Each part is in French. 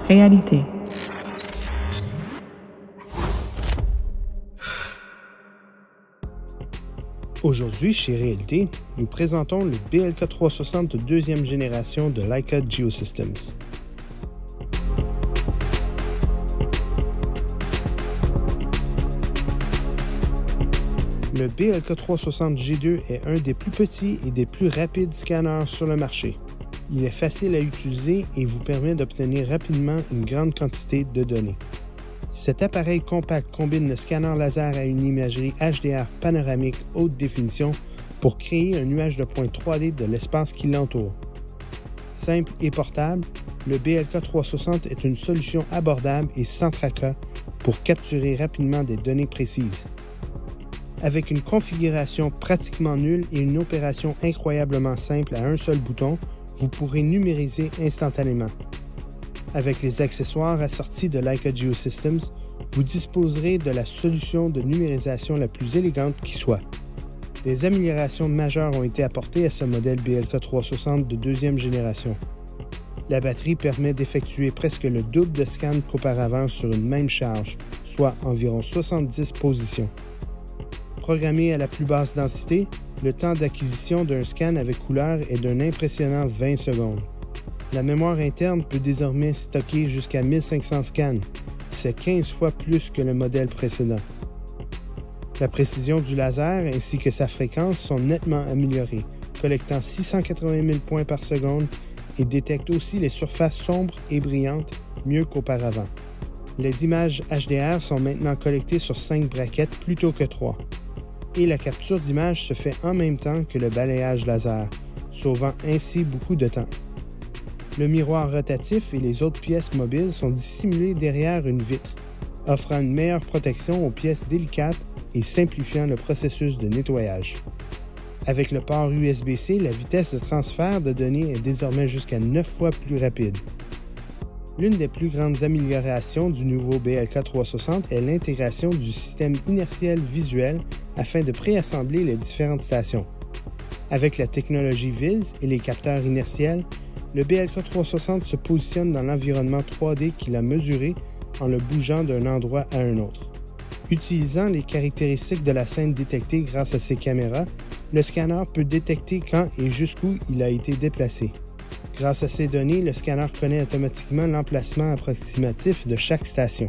réalité. Aujourd'hui, chez Réalité, nous présentons le BLK360 de deuxième génération de Leica Geosystems. Le BLK360 G2 est un des plus petits et des plus rapides scanners sur le marché. Il est facile à utiliser et vous permet d'obtenir rapidement une grande quantité de données. Cet appareil compact combine le scanner laser à une imagerie HDR panoramique haute définition pour créer un nuage de points 3D de l'espace qui l'entoure. Simple et portable, le BLK360 est une solution abordable et sans tracas pour capturer rapidement des données précises. Avec une configuration pratiquement nulle et une opération incroyablement simple à un seul bouton, vous pourrez numériser instantanément. Avec les accessoires assortis de Leica Geosystems, vous disposerez de la solution de numérisation la plus élégante qui soit. Des améliorations majeures ont été apportées à ce modèle BLK360 de deuxième génération. La batterie permet d'effectuer presque le double de scans qu'auparavant sur une même charge, soit environ 70 positions. Programmé à la plus basse densité, le temps d'acquisition d'un scan avec couleur est d'un impressionnant 20 secondes. La mémoire interne peut désormais stocker jusqu'à 1500 scans. C'est 15 fois plus que le modèle précédent. La précision du laser ainsi que sa fréquence sont nettement améliorées, collectant 680 000 points par seconde et détectent aussi les surfaces sombres et brillantes mieux qu'auparavant. Les images HDR sont maintenant collectées sur 5 braquettes plutôt que 3. Et la capture d'image se fait en même temps que le balayage laser, sauvant ainsi beaucoup de temps. Le miroir rotatif et les autres pièces mobiles sont dissimulés derrière une vitre, offrant une meilleure protection aux pièces délicates et simplifiant le processus de nettoyage. Avec le port USB-C, la vitesse de transfert de données est désormais jusqu'à 9 fois plus rapide. L'une des plus grandes améliorations du nouveau BLK360 est l'intégration du système inertiel visuel afin de préassembler les différentes stations. Avec la technologie VIS et les capteurs inertiels, le BLK360 se positionne dans l'environnement 3D qu'il a mesuré en le bougeant d'un endroit à un autre. Utilisant les caractéristiques de la scène détectée grâce à ses caméras, le scanner peut détecter quand et jusqu'où il a été déplacé. Grâce à ces données, le scanner connaît automatiquement l'emplacement approximatif de chaque station.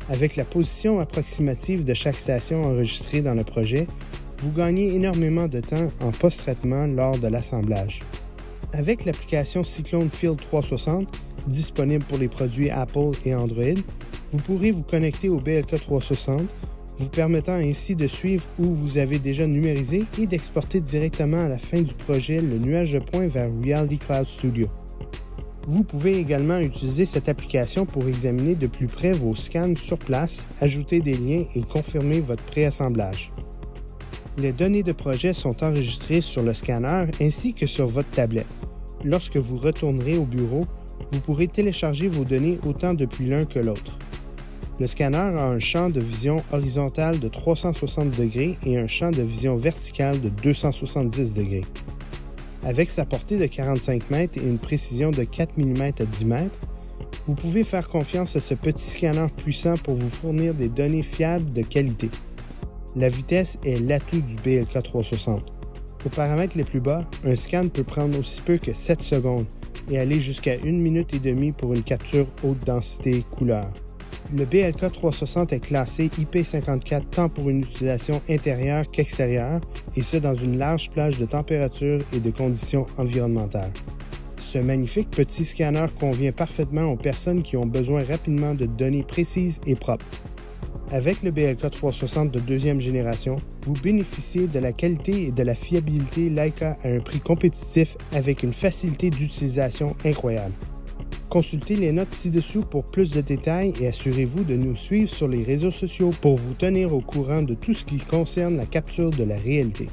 Avec la position approximative de chaque station enregistrée dans le projet, vous gagnez énormément de temps en post-traitement lors de l'assemblage. Avec l'application Cyclone Field 360, disponible pour les produits Apple et Android, vous pourrez vous connecter au BLK360, vous permettant ainsi de suivre où vous avez déjà numérisé et d'exporter directement à la fin du projet le nuage de points vers Reality Cloud Studio. Vous pouvez également utiliser cette application pour examiner de plus près vos scans sur place, ajouter des liens et confirmer votre préassemblage. Les données de projet sont enregistrées sur le scanner ainsi que sur votre tablette. Lorsque vous retournerez au bureau, vous pourrez télécharger vos données autant depuis l'un que l'autre. Le scanner a un champ de vision horizontal de 360 degrés et un champ de vision vertical de 270 degrés. Avec sa portée de 45 mètres et une précision de 4 mm à 10 mètres, vous pouvez faire confiance à ce petit scanner puissant pour vous fournir des données fiables de qualité. La vitesse est l'atout du BLK360. Aux paramètres les plus bas, un scan peut prendre aussi peu que 7 secondes et aller jusqu'à 1 minute et demie pour une capture haute densité couleur. Le BLK360 est classé IP54 tant pour une utilisation intérieure qu'extérieure, et ce dans une large plage de température et de conditions environnementales. Ce magnifique petit scanner convient parfaitement aux personnes qui ont besoin rapidement de données précises et propres. Avec le BLK360 de deuxième génération, vous bénéficiez de la qualité et de la fiabilité Leica à un prix compétitif avec une facilité d'utilisation incroyable. Consultez les notes ci-dessous pour plus de détails et assurez-vous de nous suivre sur les réseaux sociaux pour vous tenir au courant de tout ce qui concerne la capture de la réalité.